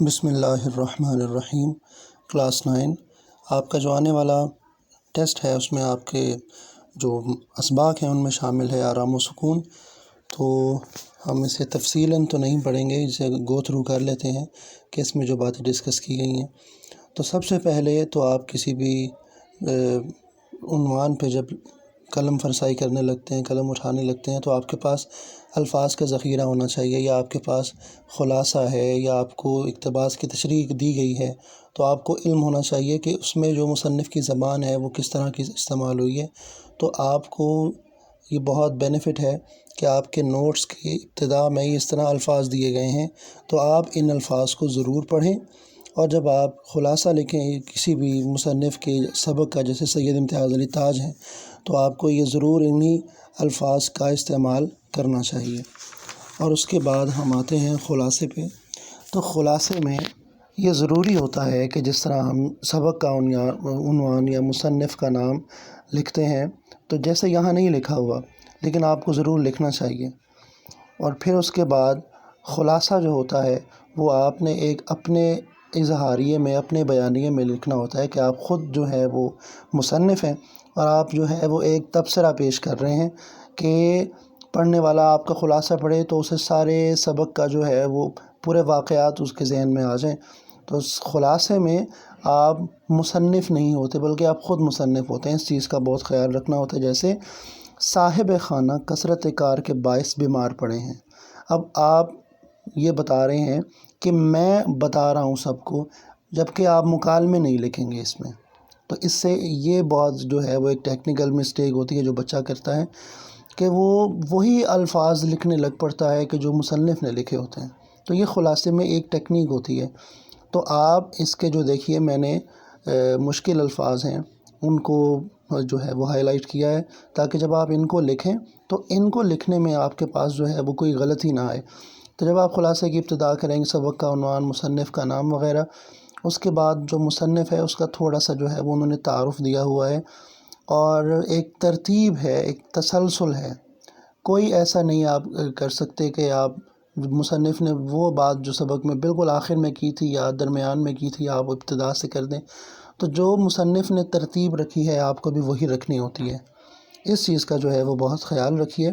بسم اللہ الرحمن الرحیم۔ کلاس 9 آپ کا جو آنے والا ٹیسٹ ہے اس میں آپ کے جو اسباق ہیں ان میں شامل ہے آرام و سکون۔ تو ہم اسے تفصیلاً تو نہیں پڑھیں گے، اسے گو تھرو کر لیتے ہیں کہ اس میں جو باتیں ڈسکس کی گئی ہیں۔ تو سب سے پہلے تو آپ کسی بھی عنوان پہ جب قلم فرسائی کرنے لگتے ہیں، قلم اٹھانے لگتے ہیں، تو آپ کے پاس الفاظ کا ذخیرہ ہونا چاہیے، یا آپ کے پاس خلاصہ ہے، یا آپ کو اقتباس کی تشریح دی گئی ہے، تو آپ کو علم ہونا چاہیے کہ اس میں جو مصنف کی زبان ہے وہ کس طرح کی استعمال ہوئی ہے۔ تو آپ کو یہ بہت بینیفٹ ہے کہ آپ کے نوٹس کی ابتدا میں ہی اس طرح الفاظ دیے گئے ہیں، تو آپ ان الفاظ کو ضرور پڑھیں۔ اور جب آپ خلاصہ لکھیں کسی بھی مصنف کے سبق کا، جیسے سید امتیاز علی تاج ہیں، تو آپ کو یہ ضرور انہی الفاظ کا استعمال کرنا چاہیے۔ اور اس کے بعد ہم آتے ہیں خلاصے پہ۔ تو خلاصے میں یہ ضروری ہوتا ہے کہ جس طرح ہم سبق کا عنوان یا مصنف کا نام لکھتے ہیں، تو جیسے یہاں نہیں لکھا ہوا لیکن آپ کو ضرور لکھنا چاہیے۔ اور پھر اس کے بعد خلاصہ جو ہوتا ہے وہ آپ نے ایک اپنے اظہاریے میں، اپنے بیانیے میں لکھنا ہوتا ہے کہ آپ خود جو ہے وہ مصنف ہیں، اور آپ جو ہے وہ ایک تبصرہ پیش کر رہے ہیں کہ پڑھنے والا آپ کا خلاصہ پڑھے تو اسے سارے سبق کا جو ہے وہ پورے واقعات اس کے ذہن میں آ جائیں۔ تو اس خلاصے میں آپ مصنف نہیں ہوتے بلکہ آپ خود مصنف ہوتے ہیں۔ اس چیز کا بہت خیال رکھنا ہوتا ہے۔ جیسے صاحب خانہ کثرت کار کے باعث بیمار پڑے ہیں، اب آپ یہ بتا رہے ہیں کہ میں بتا رہا ہوں سب کو، جبکہ آپ مکالمے نہیں لکھیں گے اس میں۔ تو اس سے یہ بہت جو ہے وہ ایک ٹیکنیکل مسٹیک ہوتی ہے جو بچہ کرتا ہے کہ وہ وہی الفاظ لکھنے لگ پڑتا ہے کہ جو مصنف نے لکھے ہوتے ہیں۔ تو یہ خلاصے میں ایک ٹیکنیک ہوتی ہے۔ تو آپ اس کے جو دیکھیے میں نے مشکل الفاظ ہیں ان کو جو ہے وہ ہائی لائٹ کیا ہے، تاکہ جب آپ ان کو لکھیں تو ان کو لکھنے میں آپ کے پاس جو ہے وہ کوئی غلطی نہ آئے۔ تو جب آپ خلاصے کی ابتدا کریں گے، سبق کا عنوان، مصنف کا نام وغیرہ، اس کے بعد جو مصنف ہے اس کا تھوڑا سا جو ہے وہ انہوں نے تعارف دیا ہوا ہے، اور ایک ترتیب ہے، ایک تسلسل ہے۔ کوئی ایسا نہیں آپ کر سکتے کہ آپ مصنف نے وہ بات جو سبق میں بالکل آخر میں کی تھی یا درمیان میں کی تھی آپ ابتدا سے کر دیں۔ تو جو مصنف نے ترتیب رکھی ہے آپ کو بھی وہی رکھنی ہوتی ہے۔ اس چیز کا جو ہے وہ بہت خیال رکھیے،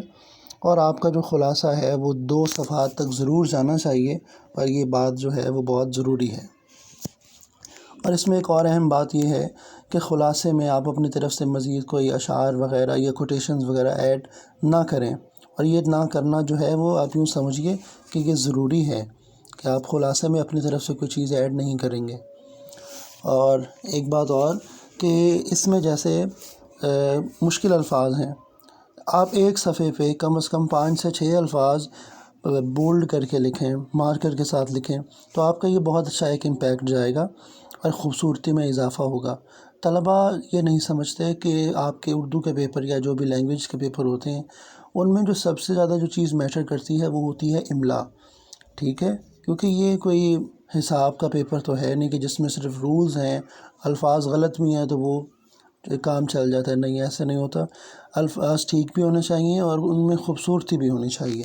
اور آپ کا جو خلاصہ ہے وہ 2 صفحات تک ضرور جانا چاہیے، اور یہ بات جو ہے وہ بہت ضروری ہے۔ اور اس میں ایک اور اہم بات یہ ہے کہ خلاصے میں آپ اپنی طرف سے مزید کوئی اشعار وغیرہ یا کوٹیشنز وغیرہ ایڈ نہ کریں، اور یہ نہ کرنا جو ہے وہ آپ یوں سمجھیے کہ یہ ضروری ہے کہ آپ خلاصے میں اپنی طرف سے کوئی چیز ایڈ نہیں کریں گے۔ اور ایک بات اور کہ اس میں جیسے مشکل الفاظ ہیں، آپ ایک صفحے پہ کم از کم 5 سے 6 الفاظ بولڈ کر کے لکھیں، مارکر کے ساتھ لکھیں، تو آپ کا یہ بہت اچھا ایک امپیکٹ جائے گا اور خوبصورتی میں اضافہ ہوگا۔ طلباء یہ نہیں سمجھتے کہ آپ کے اردو کے پیپر یا جو بھی لینگویج کے پیپر ہوتے ہیں ان میں جو سب سے زیادہ جو چیز میٹر کرتی ہے وہ ہوتی ہے املا، ٹھیک ہے؟ کیونکہ یہ کوئی حساب کا پیپر تو ہے نہیں کہ جس میں صرف رولز ہیں، الفاظ غلط بھی ہیں تو وہ کام چل جاتا ہے۔ نہیں، ایسا نہیں ہوتا، الفاظ ٹھیک بھی ہونے چاہیے اور ان میں خوبصورتی بھی ہونی چاہیے۔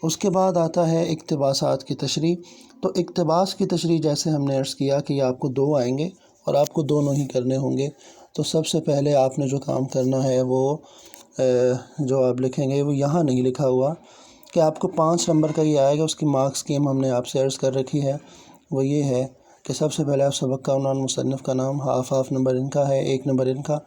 اس کے بعد آتا ہے اقتباسات کی تشریح۔ تو اقتباس کی تشریح جیسے ہم نے عرض کیا کہ آپ کو 2 آئیں گے اور آپ کو دونوں ہی کرنے ہوں گے۔ تو سب سے پہلے آپ نے جو کام کرنا ہے وہ جو آپ لکھیں گے وہ یہاں نہیں لکھا ہوا کہ آپ کو 5 نمبر کا یہ آئے گا۔ اس کی مارکس اسکیم ہم نے آپ سے عرض کر رکھی ہے، وہ یہ ہے کہ سب سے پہلے آپ سبق کا عنوان، مصنف کا نام، ہاف نمبر ان کا ہے، 1 نمبر ان کا،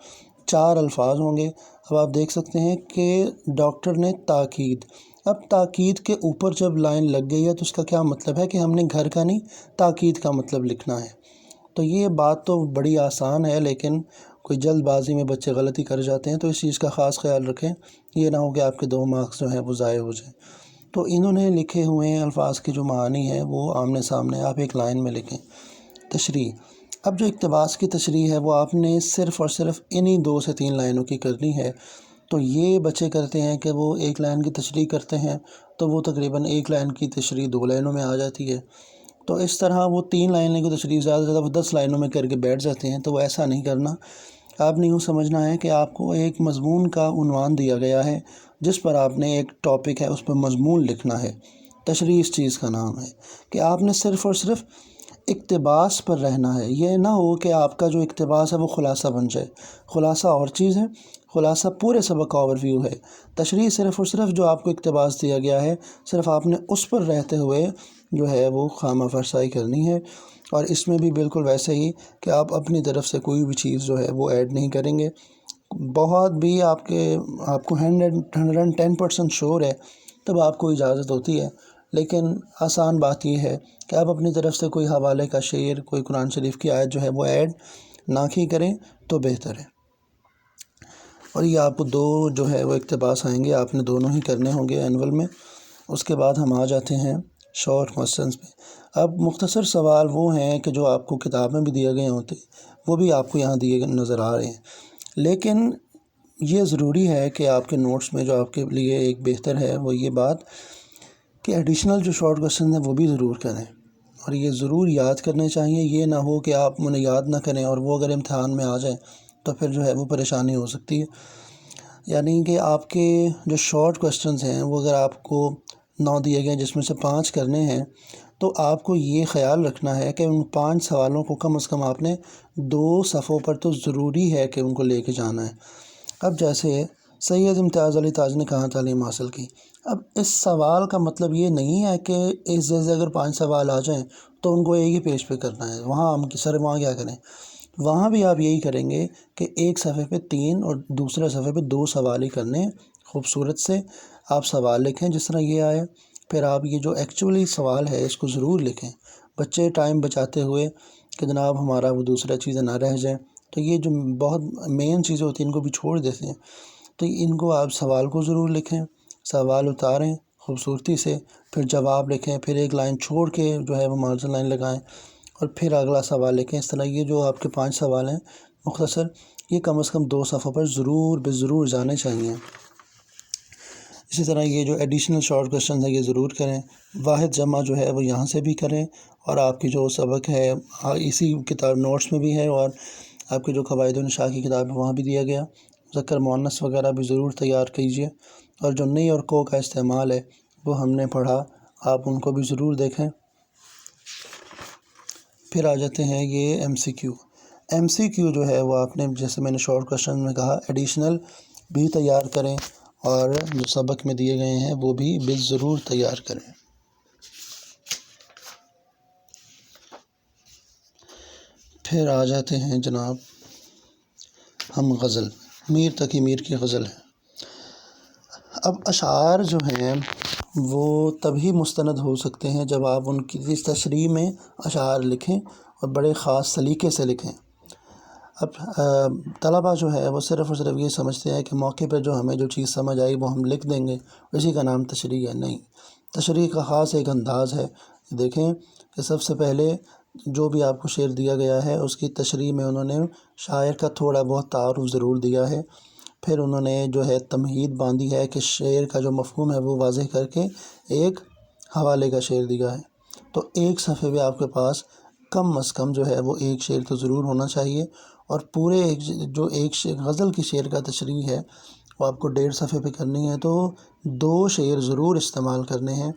4 الفاظ ہوں گے۔ اب آپ دیکھ سکتے ہیں کہ ڈاکٹر نے تاکید، اب تاکید کے اوپر جب لائن لگ گئی ہے تو اس کا کیا مطلب ہے کہ ہم نے گھر کا نہیں تاکید کا مطلب لکھنا ہے۔ تو یہ بات تو بڑی آسان ہے، لیکن کوئی جلد بازی میں بچے غلطی کر جاتے ہیں، تو اس چیز کا خاص خیال رکھیں، یہ نہ ہو کہ آپ کے 2 مارکس جو ہیں وہ ضائع ہو جائیں۔ تو انہوں نے لکھے ہوئے الفاظ کی جو معانی ہے وہ آمنے سامنے آپ ایک لائن میں لکھیں۔ تشریح، اب جو اقتباس کی تشریح ہے وہ آپ نے صرف اور صرف انہی 2 سے 3 لائنوں کی کرنی ہے۔ تو یہ بچے کرتے ہیں کہ وہ 1 لائن کی تشریح کرتے ہیں تو وہ تقریباً 1 لائن کی تشریح 2 لائنوں میں آ جاتی ہے۔ تو اس طرح وہ 3 لائنوں کی تشریح زیادہ سے زیادہ وہ 10 لائنوں میں کر کے بیٹھ جاتے ہیں، تو وہ ایسا نہیں کرنا۔ آپ نے یوں سمجھنا ہے کہ آپ کو ایک مضمون کا عنوان دیا گیا ہے جس پر آپ نے ایک ٹاپک ہے اس پر مضمون لکھنا ہے۔ تشریح اس چیز کا نام ہے کہ آپ نے صرف اور صرف اقتباس پر رہنا ہے، یہ نہ ہو کہ آپ کا جو اقتباس ہے وہ خلاصہ بن جائے۔ خلاصہ اور چیز ہے، خلاصہ پورے سبق کا اوور ویو ہے، تشریح صرف اور صرف جو آپ کو اقتباس دیا گیا ہے صرف آپ نے اس پر رہتے ہوئے جو ہے وہ خامہ فرسائی کرنی ہے۔ اور اس میں بھی بالکل ویسے ہی کہ آپ اپنی طرف سے کوئی بھی چیز جو ہے وہ ایڈ نہیں کریں گے۔ بہت بھی آپ کو 110% شور ہے تب آپ کو اجازت ہوتی ہے، لیکن آسان بات یہ ہے کہ آپ اپنی طرف سے کوئی حوالے کا شعر، کوئی قرآن شریف کی آیت جو ہے وہ ایڈ نہ کی کریں تو بہتر ہے۔ اور یہ آپ کو 2 جو ہے وہ اقتباس آئیں گے، آپ نے دونوں ہی کرنے ہوں گے اینول میں۔ اس کے بعد ہم آ جاتے ہیں شارٹ کوسچنز پہ۔ اب مختصر سوال وہ ہیں کہ جو آپ کو کتاب میں بھی دیے گئے ہوتے، وہ بھی آپ کو یہاں دیے نظر آ رہے ہیں، لیکن یہ ضروری ہے کہ آپ کے نوٹس میں جو آپ کے لیے ایک بہتر ہے وہ یہ بات کہ ایڈیشنل جو شارٹ کوسچن ہیں وہ بھی ضرور کریں، اور یہ ضرور یاد کرنے چاہیے۔ یہ نہ ہو کہ آپ انہیں یاد نہ کریں اور وہ اگر امتحان میں آ جائیں تو پھر جو ہے وہ پریشانی ہو سکتی ہے۔ یعنی کہ آپ کے جو شارٹ کوسچنز ہیں وہ اگر آپ کو 9 دیے گئے جس میں سے 5 کرنے ہیں، تو آپ کو یہ خیال رکھنا ہے کہ ان 5 سوالوں کو کم از کم آپ نے 2 صفحوں پر تو ضروری ہے کہ ان کو لے کے جانا ہے۔ اب جیسے سید امتیاز علی تاج نے کہاں تعلیم حاصل کی، اب اس سوال کا مطلب یہ نہیں ہے کہ اس جیسے اگر 5 سوال آ جائیں تو ان کو ایک ہی پیج پہ کرنا ہے، وہاں ہم وہاں کیا کریں، وہاں بھی آپ یہی کریں گے کہ ایک صفحے پہ 3 اور دوسرے صفحے پہ 2 سوال ہی کرنے ہیں۔ خوبصورت سے آپ سوال لکھیں جس طرح یہ آئے، پھر آپ یہ جو ایکچولی سوال ہے اس کو ضرور لکھیں، بچے ٹائم بچاتے ہوئے کہ جناب ہمارا وہ دوسرا چیزیں نہ رہ جائیں، تو یہ جو بہت مین چیزیں ہوتی ہیں ان کو بھی چھوڑ دیتے ہیں، تو ان کو آپ سوال کو ضرور لکھیں، سوال اتاریں خوبصورتی سے، پھر جواب لکھیں، پھر ایک لائن چھوڑ کے جو ہے وہ مارجن لائن لگائیں اور پھر اگلا سوال لکھیں۔ اس طرح یہ جو آپ کے 5 سوال ہیں مختصر، یہ کم از کم 2 صفحوں پر ضرور جانے چاہیے۔ اسی طرح یہ جو ایڈیشنل شارٹ کوسچنز ہیں یہ ضرور کریں، واحد جمع جو ہے وہ یہاں سے بھی کریں، اور آپ کی جو سبق ہے اسی کتاب نوٹس میں بھی ہے، اور آپ کی جو قواعد النشاء کی کتاب ہے وہاں بھی دیا گیا، مذکر مؤنث وغیرہ بھی ضرور تیار کیجیے، اور جو نئی اور کو کا استعمال ہے وہ ہم نے پڑھا، آپ ان کو بھی ضرور دیکھیں۔ پھر آ جاتے ہیں یہ ایم سی کیو جو ہے وہ آپ نے جیسے میں نے شارٹ کوسچن میں کہا ایڈیشنل بھی تیار کریں، اور جو سبق میں دیے گئے ہیں وہ بھی ضرور تیار کریں۔ پھر آ جاتے ہیں جناب ہم غزل، میر تقی میر کی غزل ہے۔ اب اشعار جو ہیں وہ تبھی مستند ہو سکتے ہیں جب آپ ان کی تشریح میں اشعار لکھیں اور بڑے خاص سلیقے سے لکھیں۔ اب طلبہ جو ہے وہ صرف اور صرف یہ سمجھتے ہیں کہ موقع پہ جو ہمیں جو چیز سمجھ آئی وہ ہم لکھ دیں گے، اسی کا نام تشریح ہے۔ نہیں، تشریح کا خاص ایک انداز ہے۔ دیکھیں کہ سب سے پہلے جو بھی آپ کو شعر دیا گیا ہے اس کی تشریح میں انہوں نے شاعر کا تھوڑا بہت تعارف ضرور دیا ہے، پھر انہوں نے جو ہے تمہید باندھی ہے کہ شعر کا جو مفہوم ہے وہ واضح کر کے ایک حوالے کا شعر دیا ہے۔ تو ایک صفحے پہ آپ کے پاس کم از کم جو ہے وہ ایک شعر تو ضرور ہونا چاہیے، اور پورے ایک غزل کی شعر کا تشریح ہے وہ آپ کو 1.5 صفحے پہ کرنی ہے، تو 2 شعر ضرور استعمال کرنے ہیں۔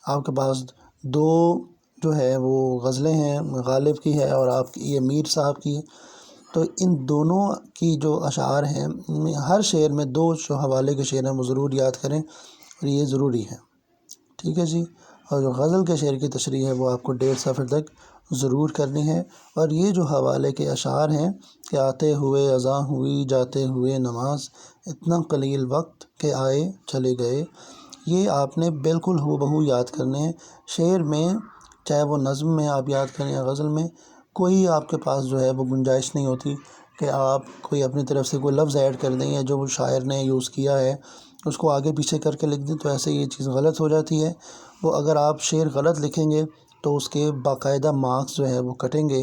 آپ کے پاس 2 جو ہے وہ غزلیں ہیں، غالب کی ہے اور آپ کی یہ میر صاحب کی ہے، تو ان دونوں کی جو اشعار ہیں ہر شعر میں 2 جو حوالے کے شعر ہیں وہ ضرور یاد کریں، اور یہ ضروری ہے، ٹھیک ہے جی۔ اور جو غزل کے شعر کی تشریح ہے وہ آپ کو 1.5 صفحے تک ضرور کرنی ہے۔ اور یہ جو حوالے کے اشعار ہیں کہ آتے ہوئے اذاں ہوئی جاتے ہوئے نماز، اتنا قلیل وقت کہ آئے چلے گئے، یہ آپ نے بالکل ہو بہو یاد کرنے ہیں۔ شعر میں چاہے وہ نظم میں آپ یاد کریں یا غزل میں، کوئی آپ کے پاس جو ہے وہ گنجائش نہیں ہوتی کہ آپ کوئی اپنی طرف سے کوئی لفظ ایڈ کر دیں یا جو شاعر نے یوز کیا ہے اس کو آگے پیچھے کر کے لکھ دیں، تو ایسے یہ چیز غلط ہو جاتی ہے۔ وہ اگر آپ شعر غلط لکھیں گے تو اس کے باقاعدہ مارکس جو ہے وہ کٹیں گے،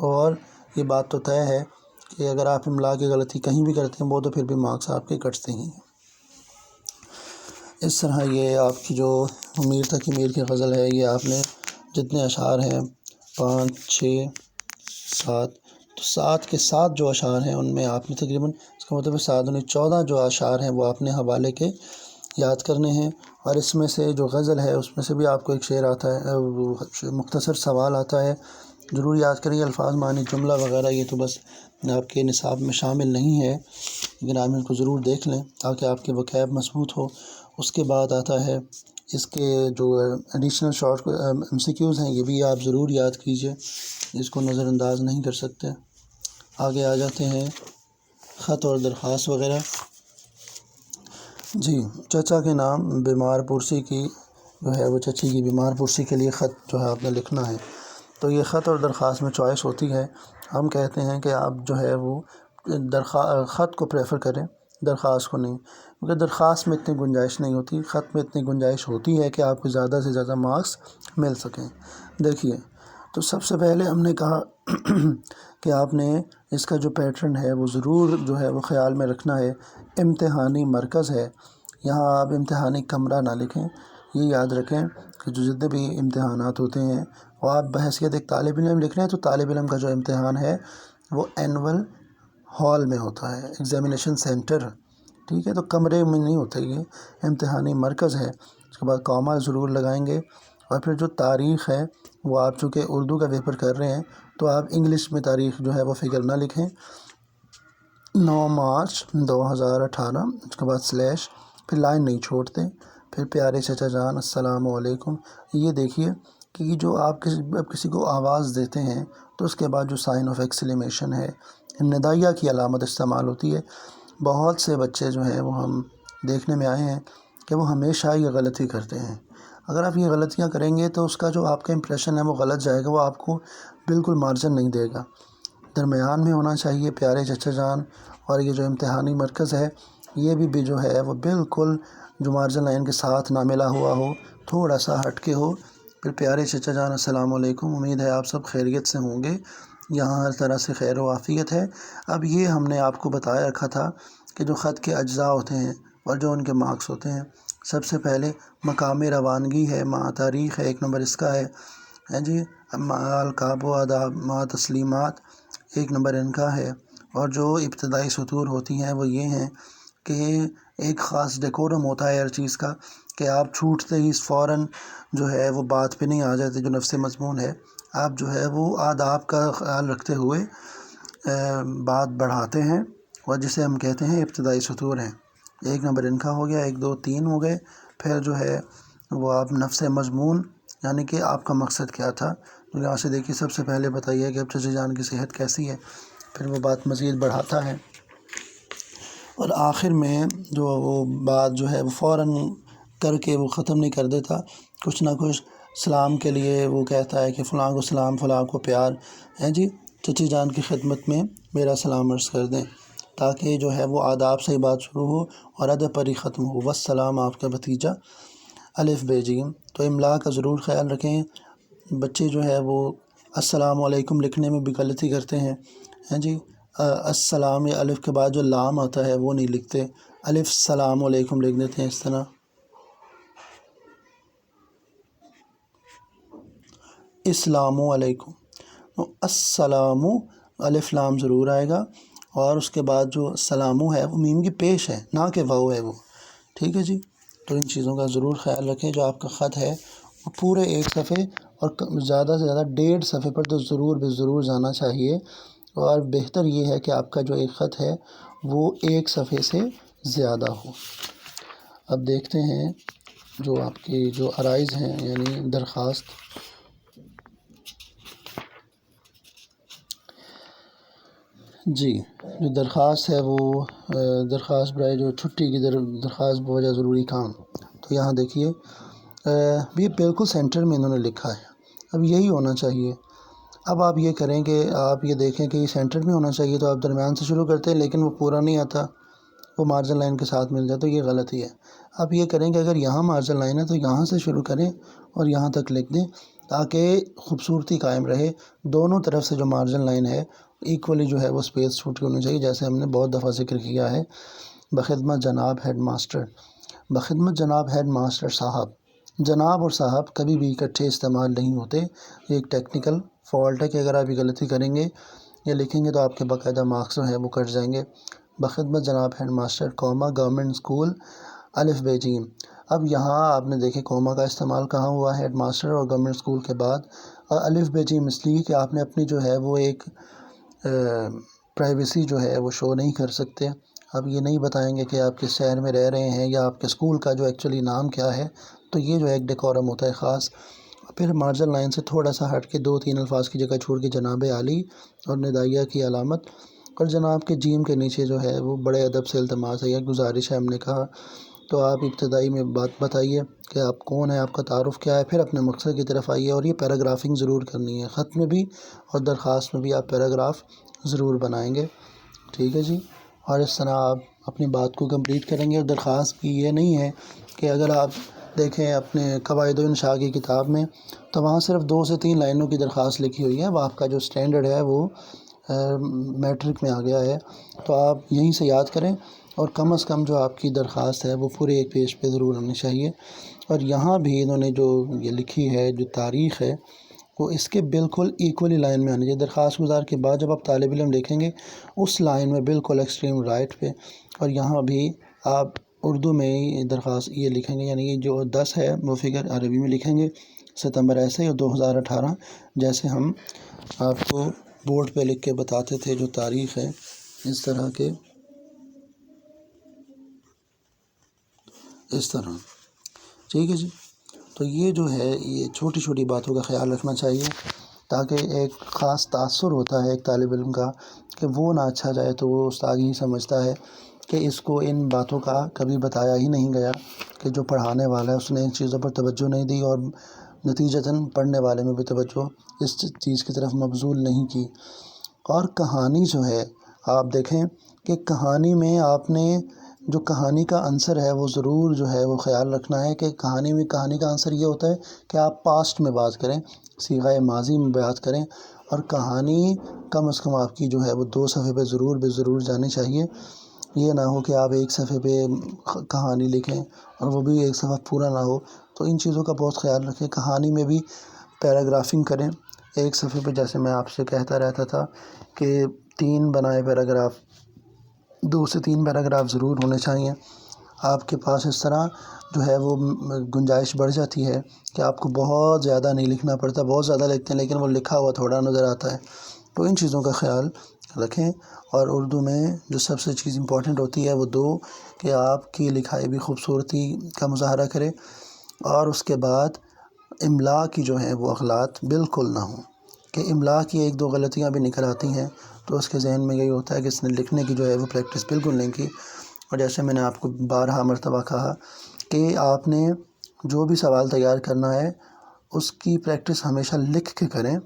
اور یہ بات تو طے ہے کہ اگر آپ املا کی غلطی کہیں بھی کرتے ہیں وہ تو پھر بھی مارکس آپ کے کٹتے ہی ہیں۔ اس طرح یہ آپ کی جو میر تقی میر کی غزل ہے، یہ آپ نے جتنے اشعار ہیں 5 6 7، تو 7 کے 7 جو اشعار ہیں ان میں آپ نے تقریباً اس کا مطلب 7 اور 14 جو اشعار ہیں وہ آپ نے حوالے کے یاد کرنے ہیں۔ اور اس میں سے جو غزل ہے اس میں سے بھی آپ کو ایک شعر آتا ہے، مختصر سوال آتا ہے ضرور یاد کریں الفاظ معنی جملہ وغیرہ یہ تو بس آپ کے نصاب میں شامل نہیں ہے، لیکن آپ ان کو ضرور دیکھ لیں تاکہ آپ کے وقائب مضبوط ہو۔ اس کے بعد آتا ہے اس کے جو additional short M C Qs ہیں، یہ بھی آپ ضرور یاد کیجئے، اس کو نظر انداز نہیں کر سکتے۔ آگے آ جاتے ہیں خط اور درخواست وغیرہ۔ جی، چچا کے نام بیمار پرسی کی جو ہے وہ چچی کی بیمار پرسی کے لیے خط جو ہے آپ نے لکھنا ہے، تو یہ خط اور درخواست میں چوائس ہوتی ہے۔ ہم کہتے ہیں کہ آپ جو ہے وہ خط کو پریفر کریں، درخواست کو نہیں، کیونکہ درخواست میں اتنی گنجائش نہیں ہوتی، خط میں اتنی گنجائش ہوتی ہے کہ آپ کو زیادہ سے زیادہ مارکس مل سکیں۔ دیکھیے، تو سب سے پہلے ہم نے کہا کہ آپ نے اس کا جو پیٹرن ہے وہ ضرور جو ہے وہ خیال میں رکھنا ہے۔ امتحانی مرکز ہے، یہاں آپ امتحانی کمرہ نہ لکھیں، یہ یاد رکھیں کہ جو جتنے بھی امتحانات ہوتے ہیں اور آپ بحیثیت ایک طالب علم لکھ رہے ہیں تو طالب علم کا جو امتحان ہے وہ اینول ہال میں ہوتا ہے، ایگزامینیشن سینٹر، ٹھیک ہے، تو کمرے میں نہیں ہوتا، یہ امتحانی مرکز ہے۔ اس کے بعد کامہ ضرور لگائیں گے، اور پھر جو تاریخ ہے وہ آپ چونکہ اردو کا پیپر کر رہے ہیں تو آپ انگلش میں تاریخ جو ہے وہ فگر نہ لکھیں، 9 مارچ 2018، اس کے بعد سلیش، پھر لائن نہیں چھوڑتے، پھر پیارے چچا جان السلام علیکم۔ یہ دیکھیے کہ یہ جو آپ کسی کو آواز دیتے ہیں تو اس کے بعد جو سائن آف ایکسکلیمیشن ہے، ندائیہ کی علامت استعمال ہوتی ہے۔ بہت سے بچے جو ہیں وہ ہم دیکھنے میں آئے ہیں کہ وہ ہمیشہ یہ غلطی کرتے ہیں۔ اگر آپ یہ غلطیاں کریں گے تو اس کا جو آپ کا امپریشن ہے وہ غلط جائے گا، وہ آپ کو بالکل مارجن نہیں دے گا۔ درمیان میں ہونا چاہیے پیارے چچا جان، اور یہ جو امتحانی مرکز ہے یہ بھی جو ہے وہ بالکل جو مارجن لائن کے ساتھ نہ ملا ہوا ہو، تھوڑا سا ہٹ کے ہو۔ پھر پیارے چچا جان السلام علیکم، امید ہے آپ سب خیریت سے ہوں گے، یہاں ہر طرح سے خیر و عافیت ہے۔ اب یہ ہم نے آپ کو بتایا رکھا تھا کہ جو خط کے اجزاء ہوتے ہیں اور جو ان کے مارکس ہوتے ہیں، سب سے پہلے مقام روانگی ہے، مع تاریخ ہے، 1 نمبر اس کا ہے جی، القاب و آداب مع تسلیمات 1 نمبر ان کا ہے، اور جو ابتدائی سطور ہوتی ہیں وہ یہ ہیں کہ ایک خاص ڈیکورم ہوتا ہے ہر چیز کا، کہ آپ چھوٹتے ہی فوراً جو ہے وہ بات پہ نہیں آ جاتے، جو نفس مضمون ہے آپ جو ہے وہ آداب کا خیال رکھتے ہوئے بات بڑھاتے ہیں، اور جسے ہم کہتے ہیں ابتدائی سطور ہیں۔ 1 نمبر ان کا ہو گیا، 1 2 3 ہو گئے۔ پھر جو ہے وہ آپ نفس مضمون، یعنی کہ آپ کا مقصد کیا تھا، تو یہاں سے دیکھیے سب سے پہلے بتائیے کہ اب چچا جان کی صحت کیسی ہے، پھر وہ بات مزید بڑھاتا ہے، اور آخر میں جو وہ بات جو ہے وہ فوراً کر کے وہ ختم نہیں کر دیتا، کچھ نہ کچھ سلام کے لیے وہ کہتا ہے کہ فلاں کو سلام، فلاں کو پیار ہے جی، چچی جان کی خدمت میں میرا سلام عرض کر دیں، تاکہ جو ہے وہ آداب سے ہی بات شروع ہو اور ادب پر ہی ختم ہو۔ والسلام آپ کا بھتیجا الف بے جیم۔ تو املا کا ضرور خیال رکھیں، بچے جو ہے وہ السلام علیکم لکھنے میں بھی غلطی کرتے ہیں جی، السلام الف کے بعد جو لام آتا ہے وہ نہیں لکھتے، الف السلام علیکم لکھ دیتے ہیں اس طرح۔ اسلام علیکم، تو السلام الف لام ضرور آئے گا، اور اس کے بعد جو السلام ہے وہ میم کی پیش ہے، نہ کہ واو ہے وہ، ٹھیک ہے جی۔ تو ان چیزوں کا ضرور خیال رکھیں۔ جو آپ کا خط ہے وہ پورے 1 صفحے اور زیادہ سے زیادہ 1.5 صفحے پر تو ضرور جانا چاہیے، اور بہتر یہ ہے کہ آپ کا جو ایک خط ہے وہ 1 صفحے سے زیادہ ہو۔ اب دیکھتے ہیں جو آپ کی جو عرائض ہیں، یعنی درخواست۔ جی، جو درخواست ہے وہ درخواست برائے جو چھٹی کی درخواست بوجہ ضروری کام، تو یہاں دیکھیے یہ بالکل سینٹر میں انہوں نے لکھا ہے، اب یہی ہونا چاہیے۔ اب آپ یہ کریں کہ آپ یہ دیکھیں کہ یہ سینٹر میں ہونا چاہیے، تو آپ درمیان سے شروع کرتے ہیں لیکن وہ پورا نہیں آتا، وہ مارجن لائن کے ساتھ مل جائے تو یہ غلطی ہے۔ آپ یہ کریں کہ اگر یہاں مارجن لائن ہے تو یہاں سے شروع کریں اور یہاں تک لکھ دیں، تاکہ خوبصورتی قائم رہے۔ دونوں طرف سے جو مارجن لائن ہے ایکولی جو ہے وہ سپیس چھوٹی ہونی چاہیے، جیسے ہم نے بہت دفعہ ذکر کیا ہے۔ بخدمت جناب ہیڈ ماسٹر، بخدمت جناب ہیڈ ماسٹر صاحب، جناب اور صاحب کبھی بھی اکٹھے استعمال نہیں ہوتے، یہ ایک ٹیکنیکل فالٹ ہے کہ اگر آپ یہ غلطی کریں گے یا لکھیں گے تو آپ کے باقاعدہ مارکس جو ہیں وہ کٹ جائیں گے۔ بخدمت جناب ہیڈ ماسٹر، کوما گورنمنٹ اسکول الف بے جیم۔ اب یہاں آپ نے دیکھے کوما کا استعمال کہاں ہوا، ہیڈ ماسٹر اور گورنمنٹ اسکول کے بعد، الف بے جیم اس لیے کہ آپ نے اپنی جو ہے وہ ایک پرائیویسی جو ہے وہ شو نہیں کر سکتے. آپ یہ نہیں بتائیں گے کہ آپ کس شہر میں رہ رہے ہیں یا آپ کے اسکول کا جو ایکچولی نام کیا ہے. تو یہ جو ہے ایک ڈیکورم ہوتا ہے خاص. پھر مارجن لائن سے تھوڑا سا ہٹ کے 2-3 الفاظ کی جگہ چھوڑ کے جناب عالی اور ندائیہ کی علامت اور جناب کے جیم کے نیچے جو ہے وہ بڑے ادب سے التماس ہے یا گزارش ہے ہم نے کہا. تو آپ ابتدائی میں بات بتائیے کہ آپ کون ہیں, آپ کا تعارف کیا ہے, پھر اپنے مقصد کی طرف آئیے. اور یہ پیراگرافنگ ضرور کرنی ہے, خط میں بھی اور درخواست میں بھی آپ پیراگراف ضرور بنائیں گے. ٹھیک ہے جی. اور اس طرح آپ اپنی بات کو کمپلیٹ کریں گے. اور درخواست بھی یہ نہیں ہے کہ اگر آپ دیکھیں اپنے قواعد و انشاء کی کتاب میں تو وہاں صرف 2 سے 3 لائنوں کی درخواست لکھی ہوئی ہے. وہ آپ کا جو سٹینڈرڈ ہے وہ میٹرک میں آ گیا ہے. تو آپ یہیں سے یاد کریں اور کم از کم جو آپ کی درخواست ہے وہ پورے ایک پیج پہ ضرور ہونی چاہیے. اور یہاں بھی انہوں نے جو یہ لکھی ہے جو تاریخ ہے وہ اس کے بالکل ایکولی لائن میں آنی چاہیے. درخواست گزار کے بعد جب آپ طالب علم لکھیں گے اس لائن میں بالکل ایکسٹریم رائٹ پہ. اور یہاں بھی آپ اردو میں ہی درخواست یہ لکھیں گے, یعنی یہ جو 10 ہے وہ فگر عربی میں لکھیں گے, ستمبر ایسے اور 2018 جیسے ہم آپ کو بورڈ پہ لکھ کے بتاتے تھے جو تاریخ ہے اس طرح کے اس طرح. ٹھیک ہے جی. تو یہ جو ہے یہ چھوٹی چھوٹی باتوں کا خیال رکھنا چاہیے تاکہ ایک خاص تاثر ہوتا ہے ایک طالب علم کا کہ وہ نہ اچھا جائے تو وہ استاد ہی سمجھتا ہے کہ اس کو ان باتوں کا کبھی بتایا ہی نہیں گیا, کہ جو پڑھانے والا ہے اس نے ان چیزوں پر توجہ نہیں دی اور نتیجتاً پڑھنے والے میں بھی توجہ اس چیز کی طرف مبذول نہیں کی. اور کہانی جو ہے آپ دیکھیں کہ کہانی میں آپ نے جو کہانی کا عنصر ہے وہ ضرور جو ہے وہ خیال رکھنا ہے کہ کہانی کا عنصر یہ ہوتا ہے کہ آپ پاسٹ میں بات کریں, صیغہ ماضی میں بات کریں. اور کہانی کم از کم آپ کی جو ہے وہ 2 صفحے پہ ضرور جانی چاہیے. یہ نہ ہو کہ آپ 1 صفحے پہ کہانی لکھیں اور وہ بھی 1 صفحہ پورا نہ ہو. تو ان چیزوں کا بہت خیال رکھیں. کہانی میں بھی پیراگرافنگ کریں 1 صفحے پہ, جیسے میں آپ سے کہتا رہتا تھا کہ 3 بنائے پیراگراف, 2 سے 3 پیراگراف ضرور ہونے چاہیے. آپ کے پاس اس طرح جو ہے وہ گنجائش بڑھ جاتی ہے کہ آپ کو بہت زیادہ نہیں لکھنا پڑتا. بہت زیادہ لکھتے ہیں لیکن وہ لکھا ہوا تھوڑا نظر آتا ہے. تو ان چیزوں کا خیال رکھیں. اور اردو میں جو سب سے چیز امپورٹنٹ ہوتی ہے وہ 2 کہ آپ کی لکھائی بھی خوبصورتی کا مظاہرہ کرے اور اس کے بعد املا کی جو ہے وہ اغلاط بالکل نہ ہوں, کہ املا کی 1-2 غلطیاں بھی نکل آتی ہیں تو اس کے ذہن میں یہی ہوتا ہے کہ اس نے لکھنے کی جو ہے وہ پریکٹس بالکل نہیں کی. اور جیسے میں نے آپ کو 12 مرتبہ کہا کہ آپ نے جو بھی سوال تیار کرنا ہے اس کی پریکٹس ہمیشہ لکھ کے کریں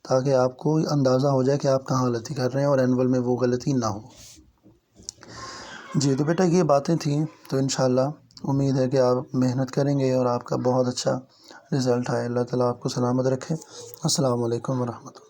تاکہ آپ کو اندازہ ہو جائے کہ آپ کہاں غلطی کر رہے ہیں اور اینول میں وہ غلطی نہ ہو. جی تو بیٹا یہ باتیں تھیں. تو انشاءاللہ امید ہے کہ آپ محنت کریں گے اور آپ کا بہت اچھا رزلٹ آئے. اللہ تعالیٰ آپ کو سلامت رکھے. السلام علیکم ورحمۃ اللہ.